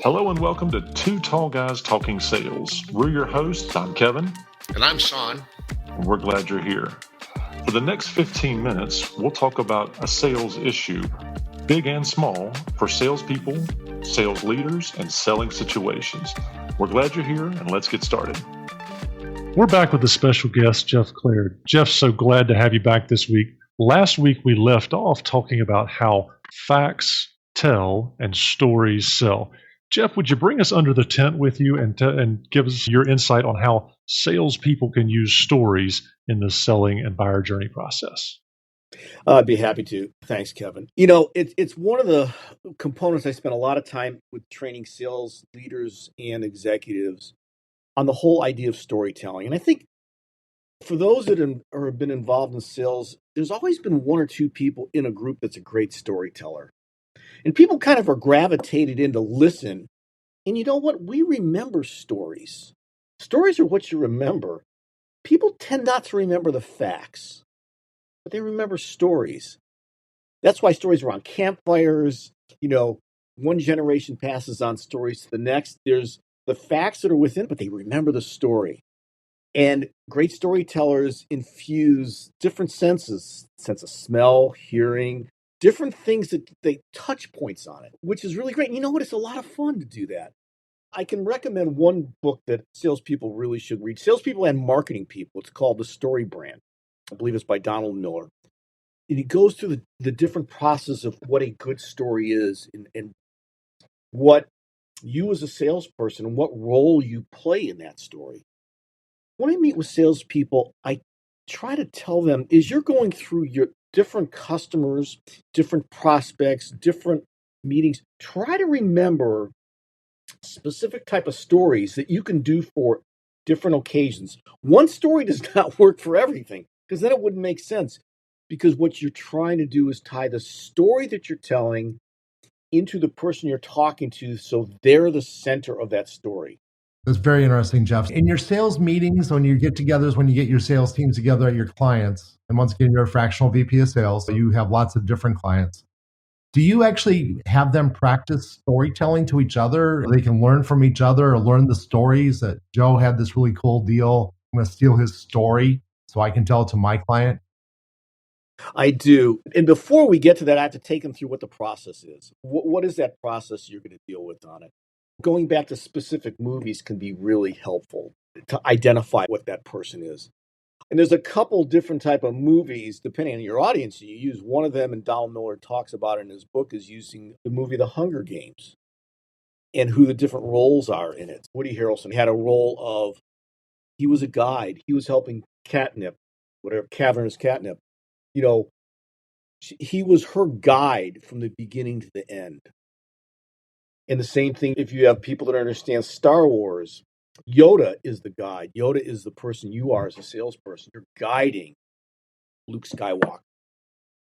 Hello and welcome to Two Tall Guys Talking Sales. We're your hosts. I'm Kevin. And I'm Sean. And we're glad you're here. For the next 15 minutes, we'll talk about a sales issue, big and small, for salespeople, sales leaders, and selling situations. We're glad you're here, and let's get started. We're back with a special guest, Jeff Clair. Jeff, so glad to have you back this week. Last week, we left off talking about how facts tell and stories sell. Jeff, would you bring us under the tent with you and give us your insight on how salespeople can use stories in the selling and buyer journey process? I'd be happy to. Thanks, Kevin. You know, it's one of the components I spent a lot of time with training sales leaders and executives on the whole idea of storytelling. And I think for those that have been involved in sales, there's always been one or two people in a group that's a great storyteller. And people kind of are gravitated in to listen. And you know what? We remember stories. Stories are what you remember. People tend not to remember the facts, but they remember stories. That's why stories are on campfires. You know, one generation passes on stories to the next. There's the facts that are within, but they remember the story. And great storytellers infuse different senses, sense of smell, hearing, different things that they touch points on it, which is really great. And you know what? It's a lot of fun to do that. I can recommend one book that salespeople really should read. Salespeople and marketing people. It's called The Story Brand. I believe it's by Donald Miller. And he goes through the different process of what a good story is and what you as a salesperson and what role you play in that story. When I meet with salespeople, I try to tell them is you're going through your different customers, different prospects, different meetings. Try to remember specific type of stories that you can do for different occasions. One story does not work for everything because then it wouldn't make sense. Because what you're trying to do is tie the story that you're telling into the person you're talking to so they're the center of that story. That's very interesting, Jeff. In your sales meetings, when you get togethers, when you get your sales teams together at your clients, and once again, you're a fractional VP of sales, so you have lots of different clients. Do you actually have them practice storytelling to each other? They can learn from each other or learn the stories that Joe had this really cool deal. I'm going to steal his story so I can tell it to my client. I do. And before we get to that, I have to take them through what the process is. What is that process you're going to deal with on it? Going back to specific movies can be really helpful to identify what that person is. And there's a couple different type of movies, depending on your audience, you use. One of them, and Donald Miller talks about it in his book, is using the movie The Hunger Games and who the different roles are in it. Woody Harrelson had a role of, he was a guide. He was helping Catnip, whatever, cavernous catnip. You know, he was her guide from the beginning to the end. And the same thing, if you have people that understand Star Wars, Yoda is the guide. Yoda is the person you are as a salesperson. You're guiding Luke Skywalker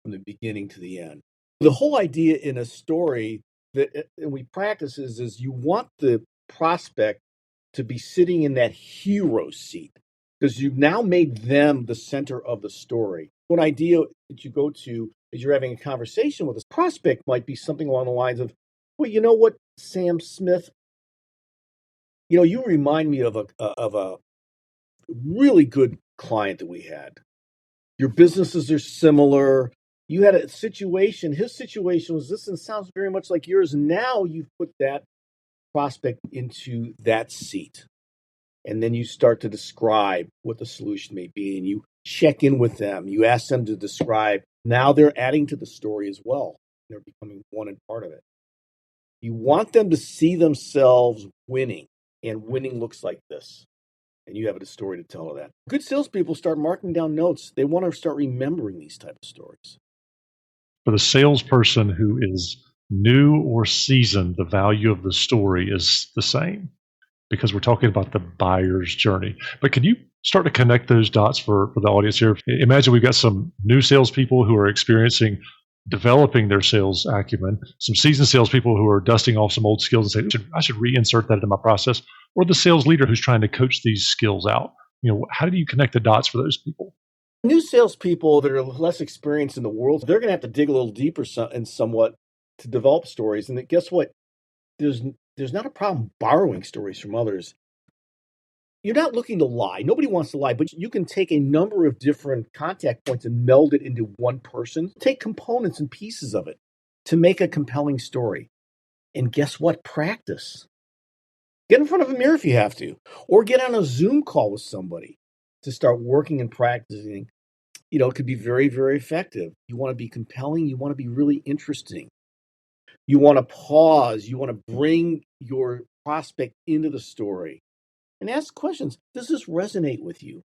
from the beginning to the end. The whole idea in a story that we practice is you want the prospect to be sitting in that hero seat because you've now made them the center of the story. One idea that you go to as you're having a conversation with a prospect might be something along the lines of, well, you know what, Sam Smith, you know, you remind me of a really good client that we had. Your businesses are similar. You had a situation, his situation was this and sounds very much like yours. Now you've put that prospect into that seat. And then you start to describe what the solution may be. And you check in with them. You ask them to describe. Now they're adding to the story as well. They're becoming one and part of it. You want them to see themselves winning. And winning looks like this. And you have a story to tell of that. Good salespeople start marking down notes. They want to start remembering these type of stories. For the salesperson who is new or seasoned, the value of the story is the same because we're talking about the buyer's journey. But can you start to connect those dots for the audience here? Imagine we've got some new salespeople who are experiencing developing their sales acumen, some seasoned salespeople who are dusting off some old skills and say, I should reinsert that into my process, or the sales leader who's trying to coach these skills out. You know, how do you connect the dots for those people? New salespeople that are less experienced in the world, they're going to have to dig a little deeper and somewhat to develop stories. And guess what? There's there's not a problem borrowing stories from others. You're not looking to lie. Nobody wants to lie, but you can take a number of different contact points and meld it into one person. Take components and pieces of it to make a compelling story. And guess what? Practice. Get in front of a mirror if you have to, or get on a Zoom call with somebody to start working and practicing. It could be very, very effective. You want to be compelling. You want to be really interesting. You want to pause. You want to bring your prospect into the story and ask questions. Does this resonate with you?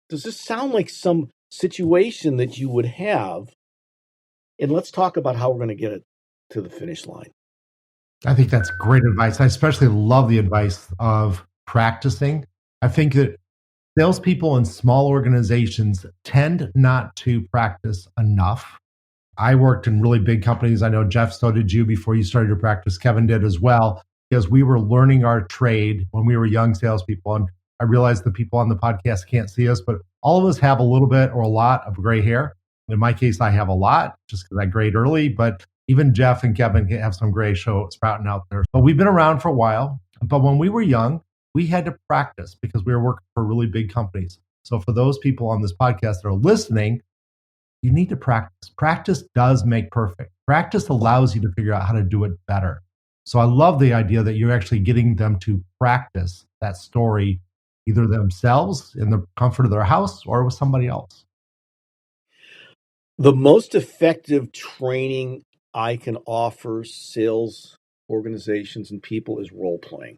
Does this sound like some situation that you would have? And let's talk about how we're going to get it to the finish line. I think that's great advice. I especially love the advice of practicing. I think that salespeople in small organizations tend not to practice enough. I worked in really big companies. I know, Jeff, so did you before you started your practice. Kevin did as well, because we were learning our trade when we were young salespeople. And I realize the people on the podcast can't see us, but all of us have a little bit or a lot of gray hair. In my case, I have a lot just because I grayed early, but even Jeff and Kevin have some gray sprouting out there. But we've been around for a while. But when we were young, we had to practice because we were working for really big companies. So for those people on this podcast that are listening, you need to practice. Practice does make perfect. Practice allows you to figure out how to do it better. So I love the idea that you're actually getting them to practice that story, either themselves in the comfort of their house or with somebody else. The most effective training I can offer sales organizations and people is role playing.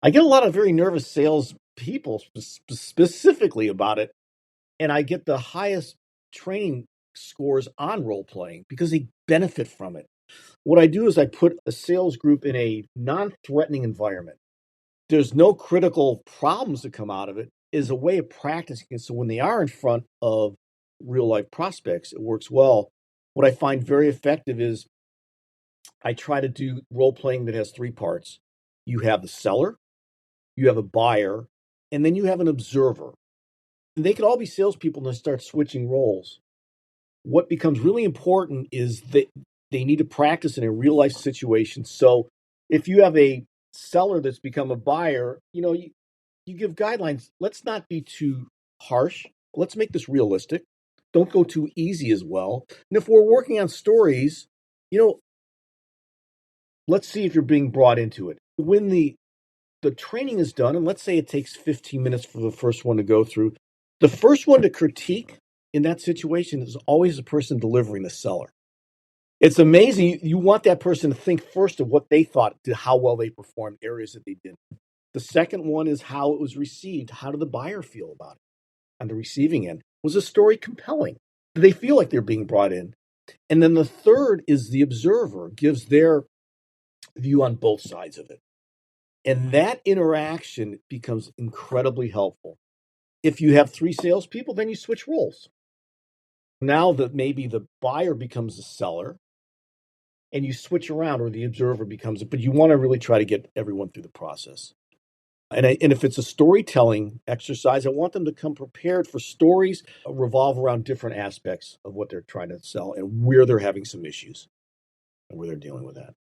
I get a lot of very nervous sales people specifically about it, and I get the highest training scores on role playing because they benefit from it. What I do is I put a sales group in a non-threatening environment. There's no critical problems that come out of it. Is a way of practicing it. So when they are in front of real life prospects, it works well. What I find very effective is I try to do role playing that has three parts. You have the seller, you have a buyer, and then you have an observer. And they could all be salespeople and then start switching roles. What becomes really important is that they need to practice in a real life situation. So if you have a seller that's become a buyer, you give guidelines. Let's not be too harsh. Let's make this realistic. Don't go too easy as well. And if we're working on stories, let's see if you're being brought into it. When the training is done, and let's say it takes 15 minutes for the first one to go through, the first one to critique in that situation is always the person delivering, the seller. It's amazing. You want that person to think first of what they thought, how well they performed, areas that they didn't. The second one is how it was received. How did the buyer feel about it on the receiving end? Was the story compelling? Did they feel like they're being brought in? And then the third is the observer gives their view on both sides of it. And that interaction becomes incredibly helpful. If you have three salespeople, then you switch roles. Now that maybe the buyer becomes the seller and you switch around, or the observer becomes it, but you want to really try to get everyone through the process. And if it's a storytelling exercise, I want them to come prepared for stories revolve around different aspects of what they're trying to sell and where they're having some issues and where they're dealing with that.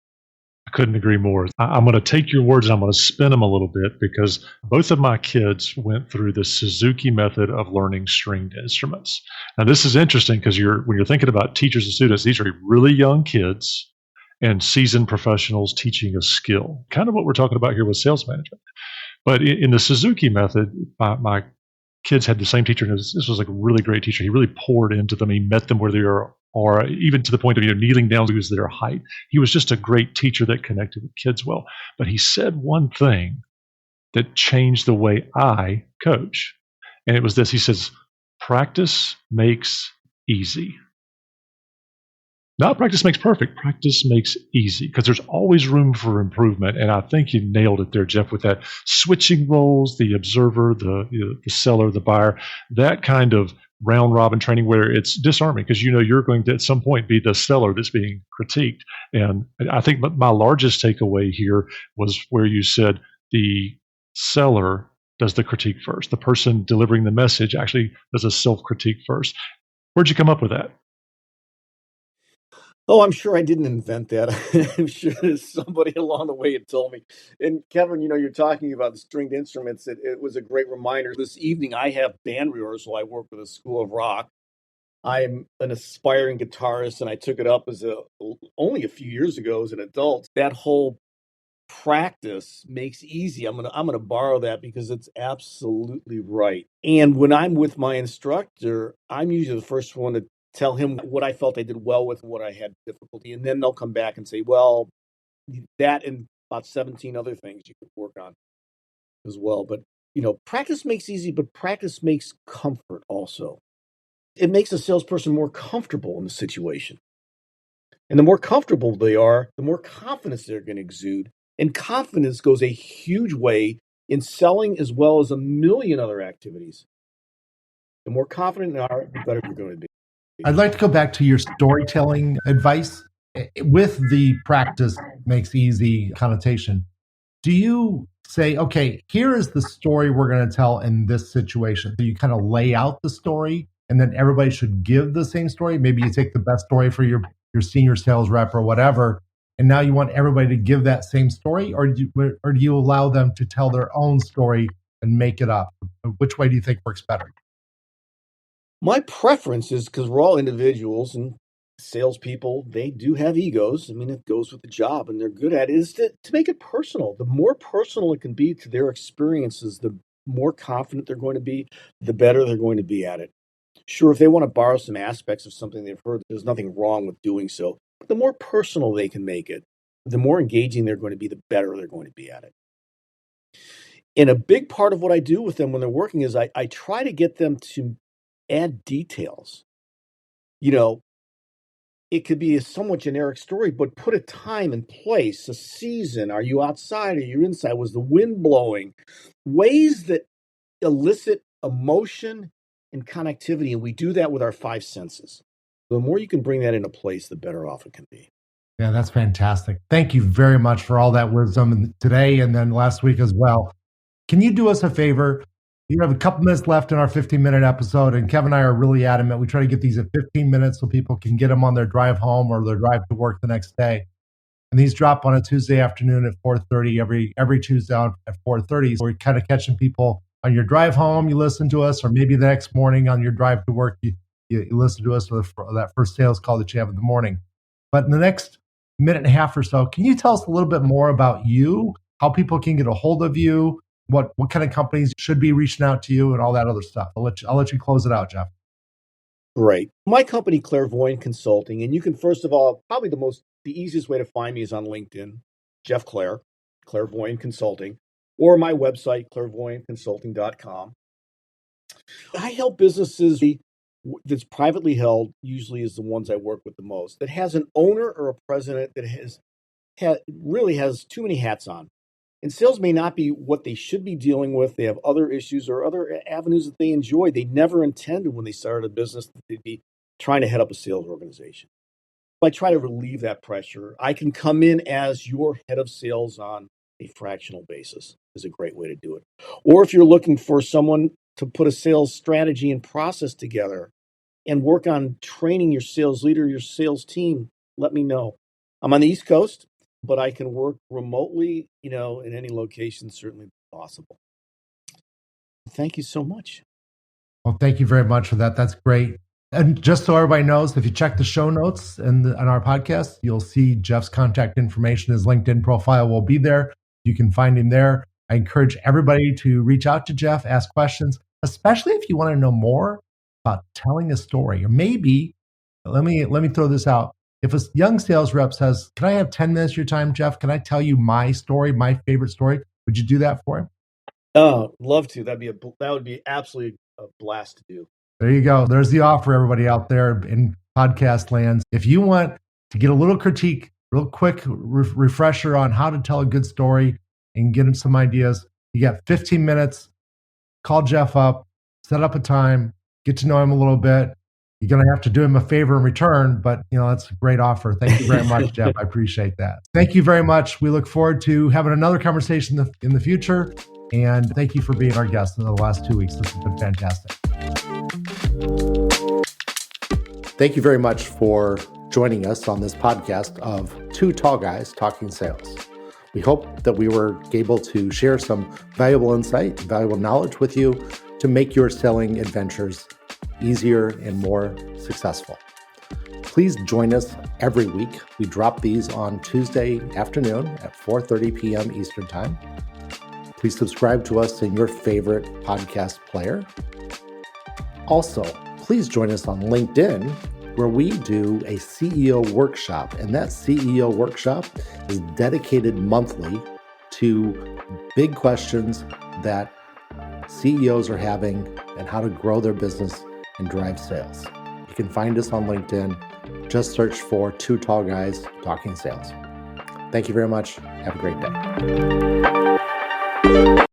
I couldn't agree more. I'm going to take your words and I'm going to spin them a little bit, because both of my kids went through the Suzuki method of learning stringed instruments. Now, this is interesting because when you're thinking about teachers and students, these are really young kids and seasoned professionals teaching a skill, kind of what we're talking about here with sales management. But in the Suzuki method, my kids had the same teacher, and this was like a really great teacher. He really poured into them. He met them where they are, even to the point of kneeling down to their height. He was just a great teacher that connected with kids well. But he said one thing that changed the way I coach, and it was this. He says, practice makes easy. Not practice makes perfect, practice makes easy, because there's always room for improvement. And I think you nailed it there, Jeff, with that switching roles, the observer, the seller, the buyer, that kind of round robin training where it's disarming, because you're going to at some point be the seller that's being critiqued. And I think my largest takeaway here was where you said the seller does the critique first. The person delivering the message actually does a self-critique first. Where'd you come up with that? Oh, I'm sure I didn't invent that. I'm sure there's somebody along the way who told me. And Kevin, you're talking about the stringed instruments. It was a great reminder. This evening, I have band rehearsal. I work with a school of rock. I'm an aspiring guitarist, and I took it up only a few years ago as an adult. That whole practice makes easy. I'm gonna borrow that because it's absolutely right. And when I'm with my instructor, I'm usually the first one to tell him what I felt I did well with and what I had difficulty. And then they'll come back and say, well, that and about 17 other things you could work on as well. But practice makes easy, but practice makes comfort also. It makes a salesperson more comfortable in the situation. And the more comfortable they are, the more confidence they're going to exude. And confidence goes a huge way in selling as well as a million other activities. The more confident you are, the better you're going to be. I'd like to go back to your storytelling advice with the practice makes easy connotation. Do you say, okay, here is the story we're going to tell in this situation? So you kind of lay out the story and then everybody should give the same story. Maybe you take the best story for your senior sales rep or whatever, and now you want everybody to give that same story, or do you allow them to tell their own story and make it up? Which way do you think works better? My preference is, because we're all individuals and salespeople, they do have egos. I mean, it goes with the job and they're good at it, is to make it personal. The more personal it can be to their experiences, the more confident they're going to be, the better they're going to be at it. Sure, if they want to borrow some aspects of something they've heard, there's nothing wrong with doing so. But the more personal they can make it, the more engaging they're going to be, the better they're going to be at it. And a big part of what I do with them when they're working is I try to get them to add details. It could be a somewhat generic story, but put a time and place, a season. Are you outside? Are you inside? Was the wind blowing? Ways that elicit emotion and connectivity. And we do that with our five senses. The more you can bring that into place, the better off it can be. Yeah, that's fantastic. Thank you very much for all that wisdom today and then last week as well. Can you do us a favor? You have a couple minutes left in our 15-minute episode, and Kevin and I are really adamant. We try to get these at 15 minutes so people can get them on their drive home or their drive to work the next day. And these drop on a Tuesday afternoon at 4:30 every Tuesday at 4:30. So we're kind of catching people on your drive home. You listen to us, or maybe the next morning on your drive to work, you listen to us for that first sales call that you have in the morning. But in the next minute and a half or so, can you tell us a little bit more about you, how people can get a hold of you, what kind of companies should be reaching out to you, and all that other stuff? I'll let you close it out, Jeff. Great. My company, ClairVoyant Consulting, and you can, first of all, probably the easiest way to find me is on LinkedIn, Jeff Clair, ClairVoyant Consulting, or my website, clairvoyantconsulting.com. I help businesses that's privately held, usually is the ones I work with the most, that has an owner or a president that really has too many hats on. And sales may not be what they should be dealing with. They have other issues or other avenues that they enjoy. They never intended when they started a business that they'd be trying to head up a sales organization. I try to relieve that pressure. I can come in as your head of sales on a fractional basis is a great way to do it. Or if you're looking for someone to put a sales strategy and process together and work on training your sales leader, your sales team, let me know. I'm on the East Coast, but I can work remotely, in any location, certainly possible. Thank you so much. Well, thank you very much for that. That's great. And just so everybody knows, if you check the show notes on our podcast, you'll see Jeff's contact information. His LinkedIn profile will be there. You can find him there. I encourage everybody to reach out to Jeff, ask questions, especially if you want to know more about telling a story. Or maybe, let me throw this out. If a young sales rep says, can I have 10 minutes of your time, Jeff? Can I tell you my story, my favorite story? Would you do that for him? Oh, love to. That would be absolutely a blast to do. There you go. There's the offer, everybody out there in podcast lands. If you want to get a little critique, real quick refresher on how to tell a good story and get him some ideas, you got 15 minutes. Call Jeff up, set up a time, get to know him a little bit. You're going to have to do him a favor in return, but that's a great offer. Thank you very much, Jeff. I appreciate that. Thank you very much. We look forward to having another conversation in the future. And thank you for being our guest in the last 2 weeks. This has been fantastic. Thank you very much for joining us on this podcast of Two Tall Guys Talking Sales. We hope that we were able to share some valuable insight, valuable knowledge with you to make your selling adventures easier and more successful. Please join us every week. We drop these on Tuesday afternoon at 4:30 p.m. Eastern Time. Please subscribe to us in your favorite podcast player. Also, please join us on LinkedIn, where we do a CEO workshop. And that CEO workshop is dedicated monthly to big questions that CEOs are having and how to grow their business and drive sales. You can find us on LinkedIn. Just search for Two Tall Guys Talking Sales. Thank you very much. Have a great day.